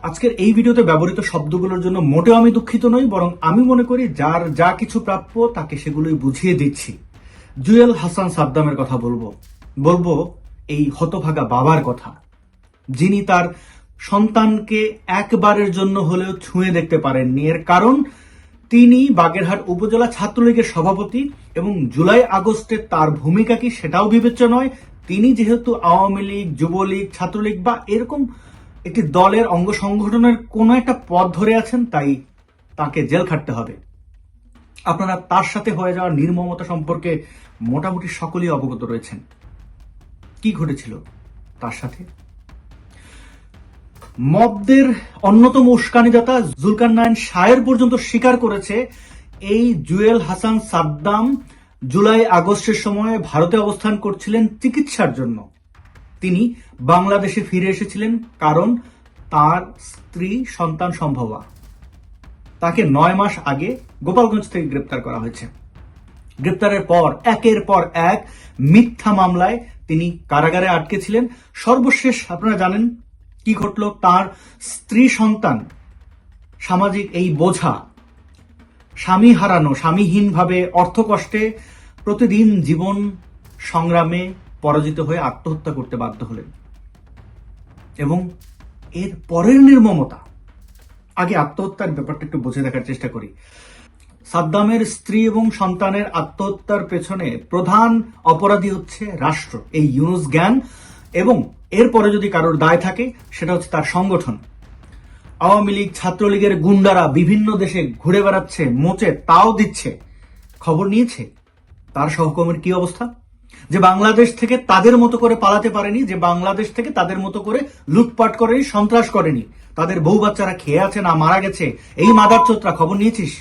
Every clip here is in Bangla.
আজকের এই ভিডিওতে ব্যবহৃত শব্দগুলোর জন্য মোটেও আমি দুঃখিত নই, বরং আমি মনে করি যার যা কিছু প্রাপ্য তাকে সেগুলোই বুঝিয়ে দিচ্ছি। জুয়েল হাসান সাদ্দামের কথা বলবো এই হতভাগা বাবার কথা, যিনি তার সন্তানকে একবারের জন্য হলেও ছুঁয়ে দেখতে পারেননি। এর কারণ তিনি বাগেরহাট উপজেলা ছাত্রলীগের সভাপতি এবং জুলাই আগস্টে তার ভূমিকা কি সেটাও বিবেচ্য নয়। তিনি যেহেতু আওয়ামী লীগ, যুবলীগ, ছাত্রলীগ বা এরকম একটি দলের অঙ্গ সংগঠনের কোনো একটা পদ ধরে আছেন, তাই তাকে জেল খাটতে হবে। আপনারা তার সাথে হয়ে যাওয়া নির্মমতা সম্পর্কে মোটামুটি সকলেই অবগত রয়েছেন। কি ঘটেছিল তার সাথে? মবদের অন্যতম উস্কানিদাতা জুলকারনাইন শায়ের পর্যন্ত স্বীকার করেছে এই জুয়েল হাসান সাদ্দাম জুলাই আগস্টের সময় ভারতে অবস্থান করছিলেন চিকিৎসার জন্য। তিনি বাংলাদেশে ফিরে এসেছিলেন কারণ তার স্ত্রী সন্তান সম্ভবা। তাকে 9 মাস আগে গোপালগঞ্জ থেকে গ্রেপ্তার করা হয়েছে। গ্রেপ্তারের পর একের পর এক মিথ্যা মামলায় তিনি কারাগারে আটকে ছিলেন। সর্বশেষ আপনারা জানেন কি ঘটল? তার স্ত্রী সন্তান সামাজিক এই বোঝা, স্বামী হারানো, স্বামীহীন ভাবে অর্থকষ্টে প্রতিদিন জীবন সংগ্রামে পরাজিত হয়ে আত্মহত্যা করতে বাধ্য হলেন। এবং এর পরের নির্মমতা, আগে আত্মহত্যার ব্যাপারটা একটু বুঝে দেখার চেষ্টা করি। সাদ্দামের স্ত্রী এবং সন্তানের আত্মহত্যার পেছনে প্রধান অপরাধী হচ্ছে রাষ্ট্র, এই ইউনুস গ্যাং। এবং এরপরে যদি কারোর দায় থাকে সেটা হচ্ছে তার সংগঠন। আওয়ামী লীগ, ছাত্রলীগের গুন্ডারা বিভিন্ন দেশে ঘুরে বেড়াচ্ছে, মোচে তাও দিচ্ছে। খবর নিয়েছে তার সহকর্মীর কি অবস্থা? যে বাংলাদেশ থেকে তাদের মতো করে পালাতে পারেনি, যে বাংলাদেশ থেকে তাদের মতো করে লুটপাট করেনি, সন্ত্রাস করেনি, তাদের বউ বাচ্চারা খেয়ে আছে না মারা গেছে, এই মাদারচোদরা খবর নিয়েছিস?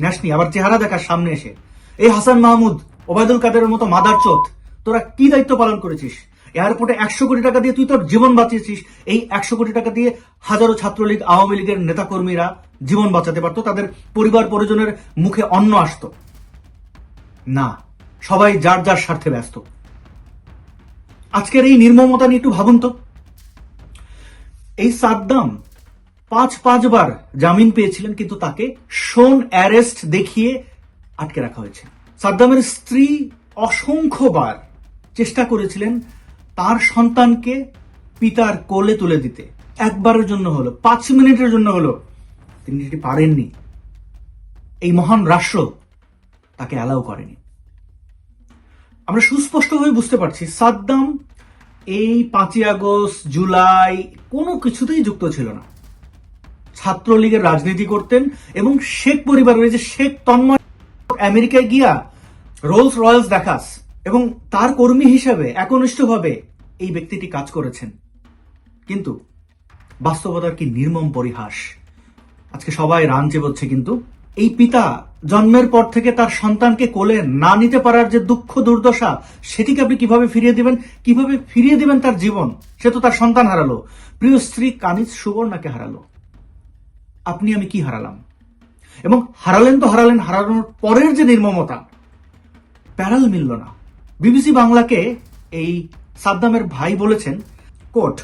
নেসনি? আবার চেহারা দেখার সামনে এসে এই হাসান মাহমুদ, ওবায়দুল কাদেরের মতো মাদারচোদ, তোরা কি দায়িত্ব পালন করেছিস? এয়ারপোর্টে 100 কোটি টাকা দিয়ে তুই তোর জীবন বাঁচিয়েছিস। এই 100 কোটি টাকা দিয়ে হাজারো ছাত্রলীগ, আওয়ামী লীগের নেতাকর্মীরা জীবন বাঁচাতে পারতো, তাদের পরিবার পরিজনের মুখে অন্ন আসতো না। সবাই যার যার স্বার্থে ব্যস্ত। আজকের এই নির্মমতা নিয়ে একটু ভাবুন তো। এই সাদ্দাম 5 বার জামিন পেয়েছিলেন, কিন্তু তাকে শোন অ্যারেস্ট দেখিয়ে আটকে রাখা হয়েছে। সাদ্দামের স্ত্রী অসংখ্যবার চেষ্টা করেছিলেন তার সন্তানকে পিতার কোলে তুলে দিতে, একবারের জন্য হলো, 5 মিনিটের জন্য হলো, তিনি সেটি পারেননি। এই মহান রাষ্ট্র তাকে অ্যালাউ করেনি। আমরা সুস্পষ্টভাবে বুঝতে পারছি সাদ্দাম এই 5ই আগস্ট, জুলাই কোনো কিছুতেই যুক্ত ছিল না। ছাত্রলীগের রাজনীতি করতেন এবং শেখ পরিবারের, যে শেখ তন্ময় আমেরিকায় গিয়া রোলস রয়েলস দেখাস, এবং তার কর্মী হিসেবে একনিষ্ঠভাবে এই ব্যক্তিটি কাজ করেছেন। কিন্তু বাস্তবতার কি নির্মম পরিহাস! আজকে সবাই রান চেবোচ্ছে, কিন্তু এই পিতা জন্মের পর থেকে তার সন্তানকে কোলে না নিতে পারার যে দুঃখ দুর্দশা, সেটিকে আপনি কিভাবে ফিরিয়ে দিবেন? কিভাবে ফিরিয়ে দিবেন তার জীবন? সে তো তার সন্তান হারালো, প্রিয় স্ত্রী কানিজ সুবর্ণাকে হারালো। আপনি আমি কি হারালাম? এবং হারালেন তো হারালেন, হারানোর পরের যে নির্মমতা, প্যারাল মিলল না। বিবিসি বাংলাকে এই সাদ্দামের ভাই বলেছেন, কোট,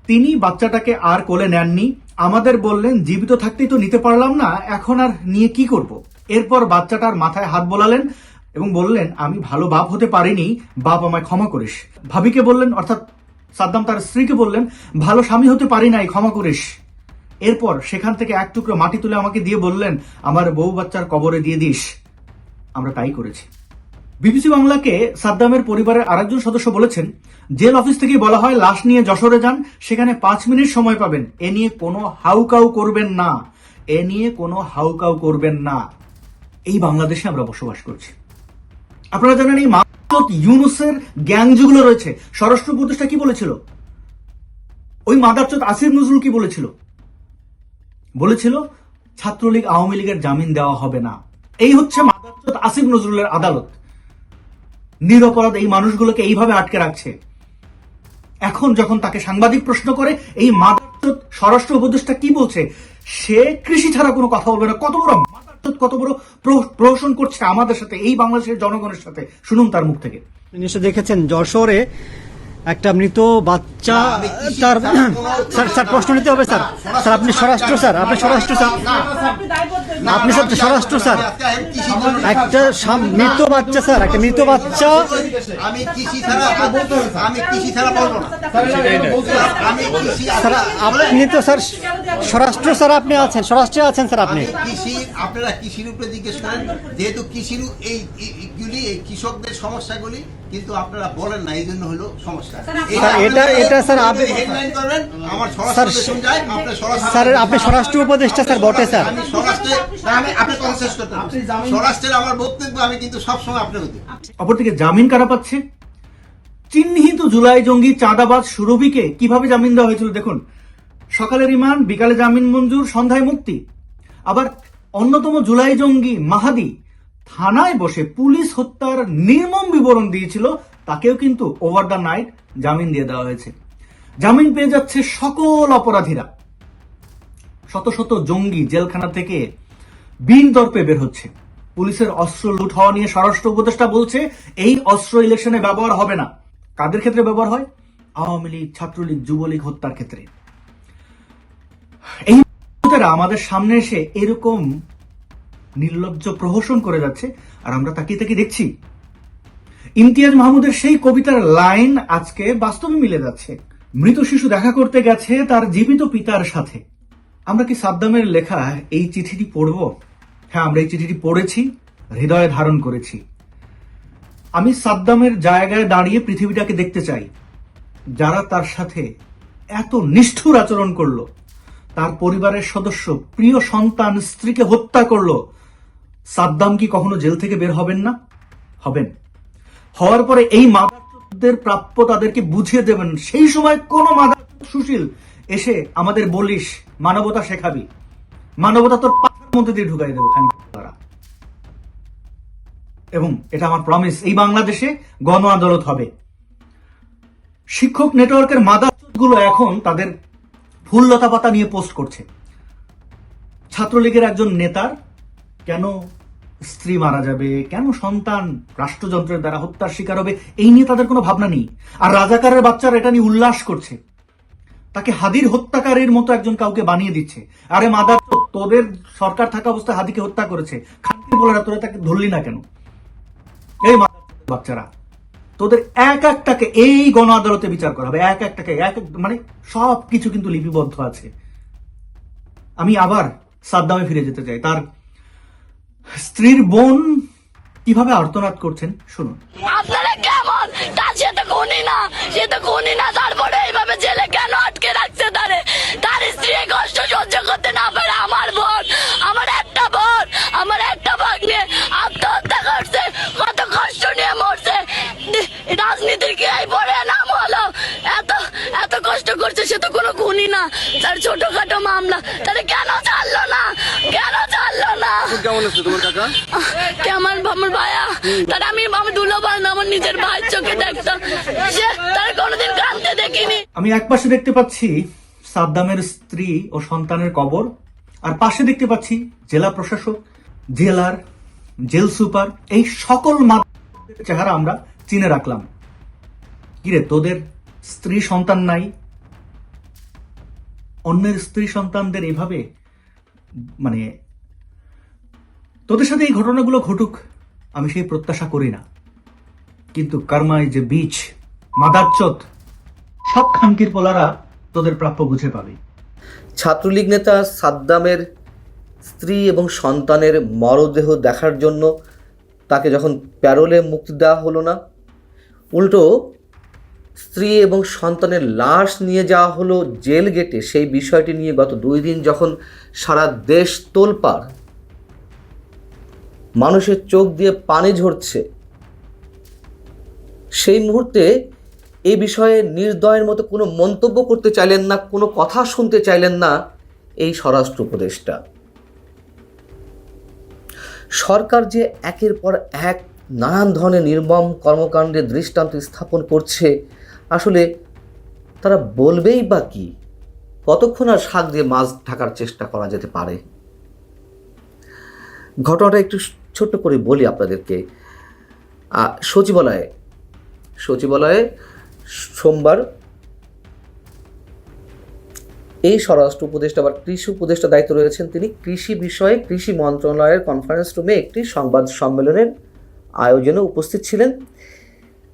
তিনি বাচ্চাটাকে আর কোলে নেননি, আমাদের বললেন জীবিত থাকতেই তো নিতে পারলাম না, এখন আর নিয়ে কি করব। এরপর বাচ্চাটার মাথায় হাত বোলালেন এবং বললেন, আমি ভালো বাপ হতে পারিনি, বাপ আমায় ক্ষমা করিস। ভাবিকে বললেন, অর্থাৎ সাদ্দাম তার স্ত্রীকে বললেন, ভালো স্বামী হতে পারি নাই, ক্ষমা করিস। এরপর সেখান থেকে এক টুকরো মাটি তুলে আমাকে দিয়ে বললেন, আমার বউ বাচ্চার কবরে দিয়ে দিস। আমরা তাই করেছি। বিবিসি বাংলাকে সাদ্দামের পরিবারের আরেকজন সদস্য বলেছেন, জেল অফিস থেকে বলা হয় লাশ নিয়ে যশোরে যান, সেখানে 5 মিনিট সময় পাবেন, এ নিয়ে কোনো হাউকাউ করবেন না, এ নিয়ে কোনো হাউকাউ করবেন না। এই বাংলাদেশে আমরা বসবাস করছি। আপনারা জানেন এই মাদারচোদ ইউনুসের গ্যাং যেগুলো রয়েছে, স্বরাষ্ট্র উপদেষ্টা কি বলেছিল? ওই মাদারচোদ আসিফ নজরুল কি বলেছিল? বলেছিল ছাত্রলীগ, আওয়ামী লীগের জামিন দেওয়া হবে না। এই হচ্ছে মাদারচোদ আসিফ নজরুলের আদালত। নিরপরাধ এই মানুষগুলোকে এইভাবে আটকে রাখছে। এখন যখন তাকে সাংবাদিক প্রশ্ন করে, এই মাদারচোদ স্বরাষ্ট্র উপদেষ্টা কি বলছে? সে কৃষি ছাড়া কোনো কথা বলবে না। কত বড় মাদারচোদ, কত বড় প্রহসন করছে আমাদের সাথে, এই বাংলাদেশের জনগণের সাথে। শুনুন তার মুখ থেকে। নিশ্চয় দেখেছেন যশোরে একটা মৃত বাচ্চা তার স্যার স্যার প্রশ্ন নিতে হবে স্যার। স্যার আপনি স্বরাষ্ট্র স্যার, আপনি স্বরাষ্ট্র স্যার, আপনি স্যার স্বরাষ্ট্র স্যার। একটা মৃত বাচ্চা স্যার, একটা মৃত বাচ্চা। আমি কৃষি ছাড়া বলবো না স্যার আপনি তো স্যার স্বরাষ্ট্র স্যার, আপনি আছেন স্বরাষ্ট্রে আছেন স্যার আপনি। কৃষি, আপনারা কৃষির উপরে জিজ্ঞেস করেন, যেহেতু কৃষির এইগুলি এই কৃষকদের সমস্যাগুলি কিন্তু আপনারা বলেন না, এই জন্য হলো সমস্যা। এটা স্যার আপনি হেডলাইন করবেন, আমার স্বরাষ্ট্র যায়, আপনার স্যার আপনি স্বরাষ্ট্র উপদেষ্টা স্যার বটে স্যার। আমি স্বরাষ্ট্রে, আপনি কথা শেষ করতে হবে। স্বরাষ্ট্রের আমার বক্তব্য আমি কিন্তু সবসময় আপনার হতে। অপরদিকে জামিন কারা পাচ্ছে? চিহ্নিত জুলাই জঙ্গি চাঁদাবাজ সুরভিকে কিভাবে জামিন দেওয়া হয়েছিল দেখুন। সকালে রিমান্ড, বিকালে জামিন মঞ্জুর, সন্ধ্যায় মুক্তি। আবার অন্যতম জুলাই জঙ্গি মাহাদি থানায় বসে পুলিশ হত্যার নির্মম বিবরণ দিয়েছিল, তাকেও কিন্তু ওভার দ্য নাইট জামিন দিয়ে দেওয়া হয়েছে। জামিন পেয়ে যাচ্ছে সকল অপরাধীরা। শত শত জঙ্গি জেলখানা থেকে বিন দর্পে বের হচ্ছে। পুলিশের অস্ত্র লুট হওয়া নিয়ে স্বরাষ্ট্র উপদেষ্টা বলছে এই অস্ত্র ইলেকশনে ব্যবহার হবে না। কাদের ক্ষেত্রে ব্যবহার হয়? আওয়ামী লীগ, ছাত্রলীগ, যুবলীগ হত্যার ক্ষেত্রে। এই আমাদের সামনে এসে এরকম নির্লজ্জ প্রহসন করে যাচ্ছে, আর আমরা তাকিয়ে তাকিয়ে দেখছি। ইমতিয়াজ মাহমুদের সেই কবিতার লাইন আজকে বাস্তবে মিলে যাচ্ছে। মৃত শিশু দেখা করতে গেছে তার জীবিত পিতার সাথে। আমরা কি সাদ্দামের লেখা এই চিঠিটি পড়ব? হ্যাঁ, আমরা এই চিঠিটি পড়েছি, হৃদয়ে ধারণ করেছি। আমি সাদ্দামের জায়গায় দাঁড়িয়ে পৃথিবীটাকে দেখতে চাই। যারা তার সাথে এত নিষ্ঠুর আচরণ করলো, তার পরিবারের সদস্য, প্রিয় সন্তান, স্ত্রীকে হত্যা করলো, সাদ্দাম কি কখনো জেল থেকে বের হবেন না? হবেন। হওয়ার পরে এই মাদারদের প্রাপ্য তাদেরকে বুঝিয়ে দেবেন। সেই সময় কোন মাদার সুশীল এসে আমাদের বলিস মানবতা শেখাবি, মানবতা তোর পাখার মধ্যে দিয়ে ঢুকাই দেবো খানিক। এবং এটা আমার প্রমিস, এই বাংলাদেশে গণ আদালত হবে। শিক্ষক নেটওয়ার্কের মাদারগুলো এখন তাদের ফুল লতা পাতা নিয়ে পোস্ট করছে। ছাত্রলীগের একজন নেতার কেন স্ত্রী মারা যাবে, কেন সন্তান রাষ্ট্রযন্ত্রের দ্বারা হত্যার শিকার হবে, এই নিয়ে তাদের কোনো ভাবনা নেই। আর রাজাকারের বাচ্চারা এটা নিয়ে উল্লাস করছে, তাকে হাদির হত্যাকারীর মতো একজন কাউকে বানিয়ে দিচ্ছে। আরে মাদার, তোদের সরকার থাকা অবস্থায় হাদিকে হত্যা করেছে, খানকি বলে তোরা তাকে ধরলি না কেন? এই বাচ্চারা, তোদের এক একটাকে এই গণ আদালতে বিচার করা হবে, এক একটাকে মানে সব কিছু কিন্তু লিপিবদ্ধ আছে। আমি আবার সাদ্দামে ফিরে যেতে চাই। তার স্ত্রীর বোন কিভাবে আর্তনাদ করছেন শুনুন। আপনারা কেমন? সে তো খুনি না, তারপরে এইভাবে জেলে কেন আটকে রাখছে তারে? তার স্ত্রী কষ্ট সহ্য করতে না পারে। আমার বোন, আমার একটা বোন, আমার একটা ভাগ্নে আত্মহত্যা করছে, কত কষ্ট নিয়ে মরছে। রাজনীতির কি এই পরে নাম হলো? এত কষ্ট করছে, সে তো কোনো খুনি না, তার ছোটখাটো মামলা, তারে কেন ছাড়লো না? কেমন আছে তোমার কাকা? আমার ভাইয়া, তার আমি দুলো ভাই না, আমার নিজের ভাইয়ের চোখে দেখতাম, সে তার কোনোদিন কাঁদতে দেখিনি। আমি এক পাশে দেখতে পাচ্ছি সাদ্দামের স্ত্রী ও সন্তানের কবর, আর পাশে দেখতে পাচ্ছি জেলা প্রশাসক, জেলার জেল সুপার, এই সকল চেহারা আমরা চিনে রাখলাম। কিরে, তোদের স্ত্রী সন্তান নাই? অন্যের স্ত্রী সন্তানদের এভাবে মানে তোদের সাথে এই ঘটনাগুলো ঘটুক, আমি সেই প্রত্যাশা করি না। কিন্তু কর্মায় যে বীজ, মাদারচোদ, সব খানকির পোলারা তোদের প্রাপ্য বুঝে পাবে। ছাত্রলীগ নেতা সাদ্দামের স্ত্রী এবং সন্তানের মরদেহ দেখার জন্য তাকে যখন প্যারোলে মুক্তি দেওয়া হলো না, উল্টো স্ত্রী এবং সন্তানের লাশ নিয়ে যাওয়া হলো জেল গেটে। সেই বিষয়টি নিয়ে গত 2 দিন যখন সারা দেশ তোলপাড়, মানুষের চোখ দিয়ে পানি ঝরছে, সেই মুহূর্তে এই বিষয়ে নির্দয়ের মতো কোনো মন্তব্য করতে চাইলেন না, কোনো কথা শুনতে চাইলেন না এই স্বরাষ্ট্র উপদেষ্টা। সরকার যে একের পর এক নানান ধরনের নির্মম কর্মকাণ্ডের দৃষ্টান্ত স্থাপন করছে, আসলে তারা বলবেই বা কি? কতক্ষণ আর শাক দিয়ে মাছ ঢাকার চেষ্টা করা যেতে পারে? ঘটনাটা একটু ছোট্ট করে বলি আপনাদেরকে। সচিবালয়ে সোমবার এই স্বরাষ্ট্র উপদেষ্টা বা কৃষি উপদেষ্টা দায়িত্ব রয়েছেন তিনি কৃষি বিষয়ে কৃষি মন্ত্রণালয়ের কনফারেন্স রুমে একটি সংবাদ সম্মেলনের আয়োজনে উপস্থিত ছিলেন।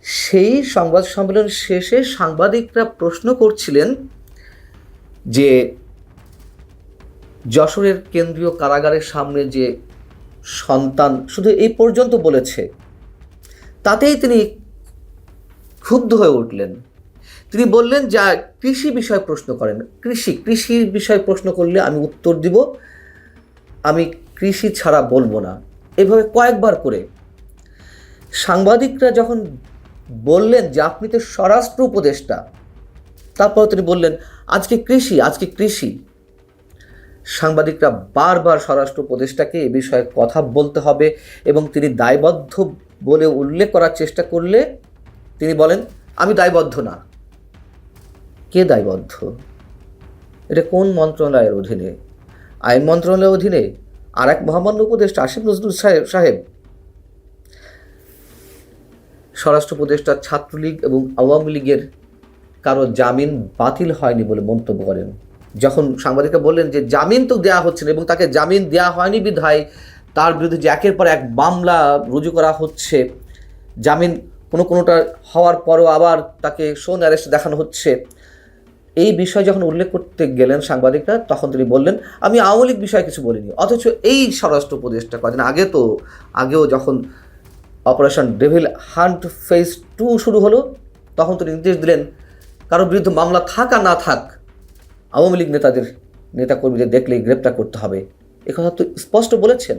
সেই সংবাদ সম্মেলন শেষে সাংবাদিকরা প্রশ্ন করছিলেন যে যশোরের কেন্দ্রীয় কারাগারের সামনে যে সন্তান শুধু এই পর্যন্ত বলেছে, তাতেই তিনি ক্ষুব্ধ হয়ে উঠলেন। তিনি বললেন, যা কৃষি বিষয়ে প্রশ্ন করেন, কৃষির বিষয়ে প্রশ্ন করলে আমি উত্তর দিব, আমি কৃষি ছাড়া বলবো না। এভাবে কয়েকবার করে সাংবাদিকরা যখন বললেন যে আপনি তো স্বরাষ্ট্র উপদেষ্টা, তারপর তিনি বললেন আজকে কৃষি। সাংবাদিকরা বারবার স্বরাষ্ট্র উপদেষ্টাকে এ বিষয়ে কথা বলতে হবে এবং তিনি দায়বদ্ধ বলে উল্লেখ করার চেষ্টা করলে তিনি বলেন আমি দায়বদ্ধ না। কে দায়বদ্ধ? এটা কোন মন্ত্রণালয়ের অধীনে? আইন মন্ত্রণালয়ের অধীনে আর এক মহামান্য উপদেষ্টা আসিফ নজরুল সাহেব। স্বরাষ্ট্র উপদেষ্টা ছাত্রলীগ এবং আওয়ামী লীগের কারো জামিন বাতিল হয়নি বলে মন্তব্য করেন। যখন সাংবাদিকরা বললেন যে জামিন তো দেওয়া হচ্ছে না এবং তাকে জামিন দেওয়া হয়নি বিধায় তার বিরুদ্ধে যে একের পর এক মামলা রুজু করা হচ্ছে, জামিন কোনোটা হওয়ার পরও আবার তাকে শোন অ্যারেস্ট দেখানো হচ্ছে, এই বিষয় যখন উল্লেখ করতে গেলেন সাংবাদিকরা, তখন তিনি বললেন আমি আওয়ামী লীগ বিষয়ে কিছু বলিনি। অথচ এই স্বরাষ্ট্র উপদেষ্টা কদিন আগেও যখন অপারেশন ডেভিল হান্ট ফেজ 2 শুরু হলো, তখন তিনি নির্দেশ দিলেন কারোর বিরুদ্ধে মামলা থাক আর না থাক আওয়ামী লীগ নেতাকর্মীদের দেখলেই গ্রেপ্তার করতে হবে। একথা তো স্পষ্ট বলেছেন।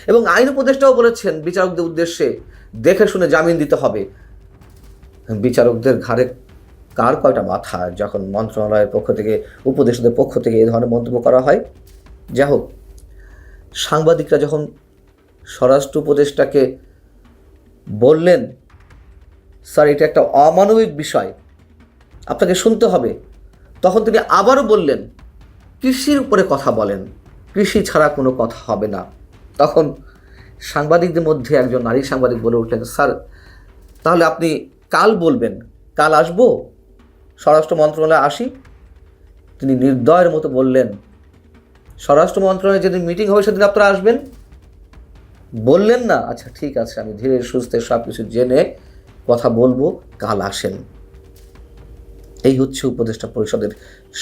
এবং আইন উপদেষ্টাও বলেছেন বিচারকদের উদ্দেশ্যে দেখে শুনে জামিন দিতে হবে। বিচারকদের ঘাড়ে কার কয়টা মাথা যখন মন্ত্রণালয়ের পক্ষ থেকে, উপদেষ্টাদের পক্ষ থেকে এই ধরনের মন্তব্য করা হয়। যাই হোক, সাংবাদিকরা যখন স্বরাষ্ট্র উপদেষ্টাকে বললেন স্যার এটা একটা অমানবিক বিষয়, আপনাকে শুনতে হবে, তখন তিনি আবারও বললেন কৃষির উপরে কথা বলেন, কৃষি ছাড়া কোনো কথা হবে না। তখন সাংবাদিকদের মধ্যে একজন নারী সাংবাদিক বলে উঠলেন স্যার তাহলে আপনি কাল বলবেন, কাল আসবো, স্বরাষ্ট্র মন্ত্রণালয়ে আসি? তিনি নির্দয়ের মতো বললেন স্বরাষ্ট্র মন্ত্রণালয়ে যেদিন মিটিং হবে সেদিন আপনারা আসবেন? বললেন না, আচ্ছা ঠিক আছে, আমি ধীরে সুস্থে সব কিছু জেনে কথা বলবো, কাল আসেন। এই হচ্ছে উপদেষ্টা পরিষদের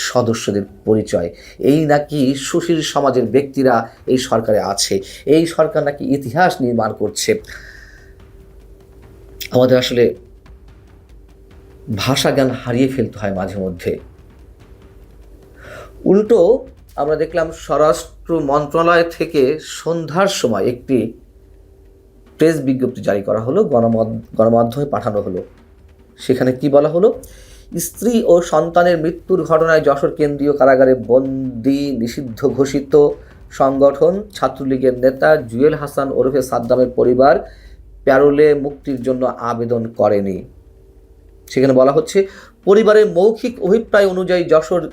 সদস্যদের পরিচয়। এই নাকি সুশীল সমাজের ব্যক্তিরা এই সরকারে আছে, এই সরকার নাকি ইতিহাস নির্মাণ করছে। আমাদের আসলে ভাষা জ্ঞান হারিয়ে ফেলতে হয় মাঝে মধ্যে। উল্টো আমরা দেখলাম স্বরাষ্ট্র মন্ত্রণালয় থেকে সন্ধ্যার সময় একটি প্রেস বিজ্ঞপ্তি জারি করা হলো, গণমাধ্যমে পাঠানো হলো। সেখানে কি বলা হলো? স্ত্রী ও সন্তানের মৃত্যুর ঘটনায় যশোর কেন্দ্রীয় কারাগারে বন্দী নিষিদ্ধ ঘোষিত সংগঠন ছাত্রলীগের নেতা জুয়েল হাসান ওরফে সাদ্দামের পরিবার প্যারোলে মুক্তির জন্য আবেদন করেনি। সেখানে বলা হচ্ছে পরিবারের মৌখিক অভিপ্রায় অনুযায়ী যশোর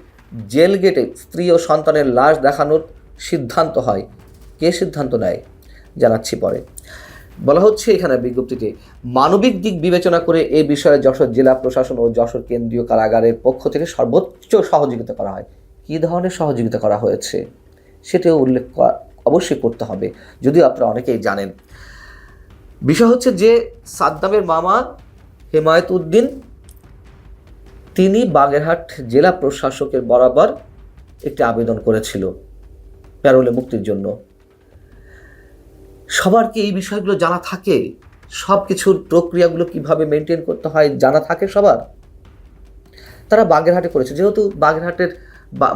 জেল গেটে স্ত্রী ও সন্তানের লাশ দেখানোর সিদ্ধান্ত হয়। কে সিদ্ধান্ত নেয় জানাচ্ছি পরে। বলা হচ্ছে এখানে বিজ্ঞপ্তিতে মানবিক দিক বিবেচনা করে এ বিষয়ে যশোর জেলা প্রশাসন ও যশোর কেন্দ্রীয় কারাগারের পক্ষ থেকে সর্বোচ্চ সহযোগিতা করা হয়। কী ধরনের সহযোগিতা করা হয়েছে সেটাও উল্লেখ অবশ্যই করতে হবে, যদিও আপনারা অনেকেই জানেন। বিষয় হচ্ছে যে সাদ্দামের মামা হেমায়েত উদ্দিন তিনি বাগেরহাট জেলা প্রশাসকের বরাবর একটি আবেদন করেছিল প্যারোলে মুক্তির জন্য। সবার কি এই বিষয়গুলো জানা থাকে? সব কিছুর প্রক্রিয়াগুলো কিভাবে মেনটেন করতে হয় জানা থাকে সবার? তারা বাগেরহাটে করেছে, যেহেতু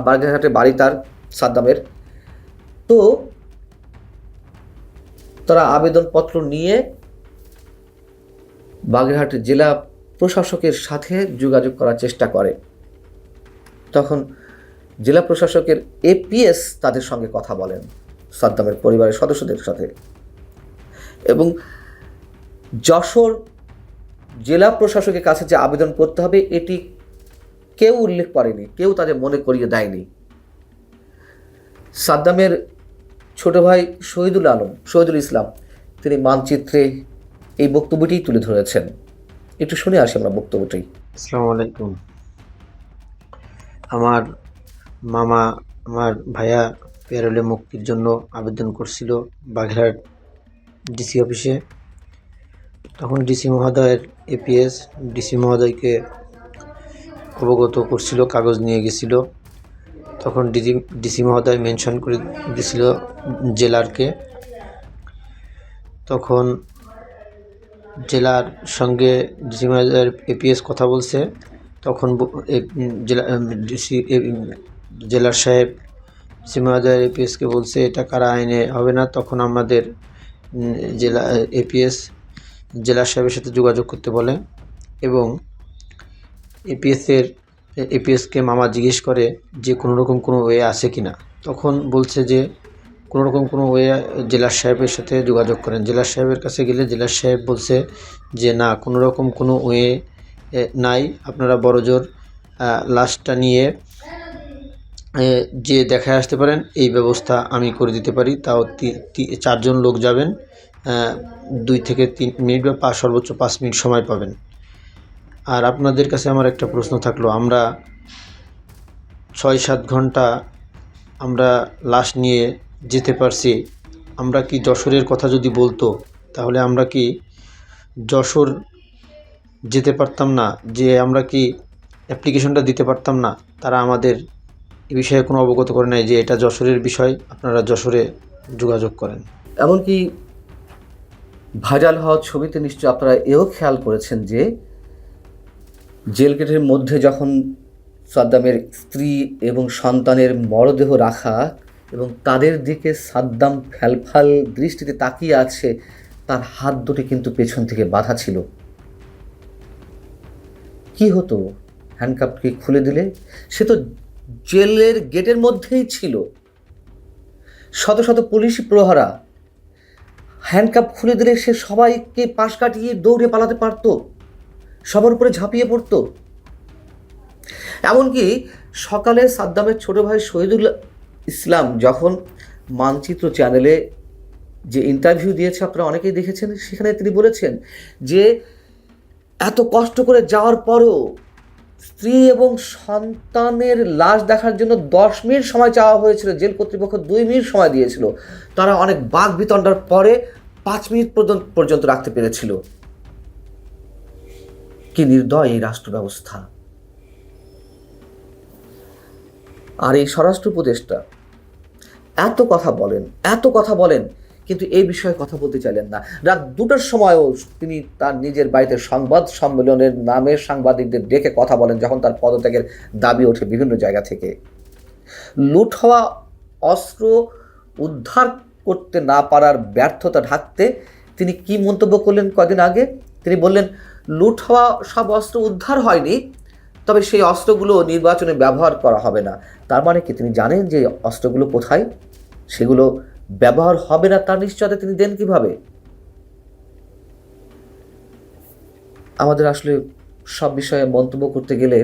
বাগেরহাটে বাড়ি তার সাদ্দামের, তো তারা আবেদনপত্র নিয়ে বাগেরহাটের জেলা প্রশাসকের সাথে যোগাযোগ করার চেষ্টা করে। তখন জেলা প্রশাসকের এপিএস তাদের সঙ্গে কথা বলেন সাদ্দামের পরিবারের সদস্যদের সাথে, এবং যশোর জেলা প্রশাসকের কাছে যে আবেদন করতে হবে এটি কেউ উল্লেখ করেনি, কেউ তাদের মনে করিয়ে দেয়নি। সাদ্দামের ছোট ভাই শহীদুল ইসলাম তিনি মানচিত্রে এই বক্তব্যটি তুলে ধরেছেন। একটু শুনে আসি আমরা বক্তব্যটি। আসসালামু আলাইকুম। আমার মামা, আমার ভাইয়া প্যারোলে মুক্তির জন্য আবেদন করছিল বাগেরহাট ডিসি অফিসে। তখন ডিসি মহোদয়ের এপিএস ডিসি মহোদয়কে অবগত করছিল, কাগজ নিয়ে গেছিল। তখন ডিসি মহোদয় মেনশন করে দিছিল জেলারকে। তখন জেলার সঙ্গে ডিসি মহোদয়ের এপিএস কথা বলছে। তখন জেলার সাহেব ডিসি মহোদয়ের এপিএসকে বলছে এটা কারা আইনে হবে না। তখন আমাদের জেলা এপিএস জেলার সাহেবের সাথে যোগাযোগ করতে বলে এবং এপিএসকে মামা জিজ্ঞেস করে যে কোনোরকম কোনো ওয়ে আছে কি না। তখন বলছে যে কোনোরকম কোনো ওয়ে, জেলার সাহেবের সাথে যোগাযোগ করেন। জেলার সাহেবের কাছে গেলে জেলার সাহেব বলছে যে না, কোনোরকম কোনো ওয়ে নাই, আপনারা বড়জোর লাশটা নিয়ে যে দেখায় আসতে পারেন, এই ব্যবস্থা আমি করে দিতে পারি। তাও 4 জন লোক যাবেন, 2 থেকে 3 মিনিট বা সর্বোচ্চ 5 মিনিট সময় পাবেন। আর আপনাদের কাছে আমার একটা প্রশ্ন থাকলো, আমরা 6-7 ঘন্টা আমরা লাশ নিয়ে যেতে পারছি, আমরা কি যশোরের কথা যদি বলতো তাহলে আমরা কি যশোর যেতে পারতাম না? যে আমরা কি অ্যাপ্লিকেশনটা দিতে পারতাম না? তারা আমাদের এ বিষয়ে কোনো অবগত করে নাই যে এটা যশোরের বিষয়, আপনারা যশোরে যোগাযোগ করেন। এমনকি ভাইরাল হওয়া ছবিতে নিশ্চয় আপনারা এও খেয়াল করেছেন যে জেল গেটের মধ্যে যখন সাদ্দামের স্ত্রী এবং সন্তানের মরদেহ রাখা এবং তাদের দিকে সাদ্দাম ফ্যালফাল দৃষ্টিতে তাকিয়ে আছে, তার হাত দুটি কিন্তু পেছন থেকে বাঁধা ছিল। কি হতো হ্যান্ডকাপকে খুলে দিলে? সে তো জেলের গেটের মধ্যেই ছিল, শত শত পুলিশি প্রহরা। হ্যান্ডকাপ খুলে দিলে সে সবাইকে পাশ কাটিয়ে দৌড়ে পালাতে পারত, সবার উপরে ঝাঁপিয়ে পড়ত। এমনকি সকালে সাদ্দামের ছোট ভাই শহীদুল ইসলাম যখন মানচিত্র চ্যানেলে যে ইন্টারভিউ দিয়েছে, আপনারা অনেকেই দেখেছেন, সেখানে তিনি বলেছেন যে এত কষ্ট করে যাওয়ার পরেও স্ত্রী এবং সন্তানের লাশ দেখার জন্য 10 মিনিট সময় চাওয়া হয়েছিল, জেল কর্তৃপক্ষ 2 মিনিট সময় দিয়েছিল। তারা অনেক বাক বিতণ্ডার পরে 5 মিনিট পর্যন্ত রাখতে পেরেছিল। কি নির্দয় এই রাষ্ট্র ব্যবস্থা! আর এই স্বরাষ্ট্র উপদেষ্টা এত কথা বলেন কিন্তু এই বিষয়ে কথা বলতে চাইলেন না। রাত 2টার সময়ও তিনি তার নিজের বাড়িতে সংবাদ সম্মেলনের নামে সাংবাদিকদের ডেকে কথা বলেন, যখন তার পদত্যাগের দাবি ওঠে বিভিন্ন জায়গা থেকে। লুট হওয়া অস্ত্র উদ্ধার করতে না পারার ব্যর্থতা ঢাকতে তিনি কি মন্তব্য করলেন কদিন আগে? তিনি বললেন, লুট হওয়া সব অস্ত্র উদ্ধার হয়নি, তবে সেই অস্ত্রগুলো নির্বাচনে ব্যবহার করা হবে না। তার মানে কি তিনি জানেন যে অস্ত্রগুলো কোথায়, সেগুলো ব্যবহার হবে না, তার নিশ্চয়তা তিনি দেন কিভাবে? আমাদের আসলে সব বিষয়ে মন্তব্য করতে গেলে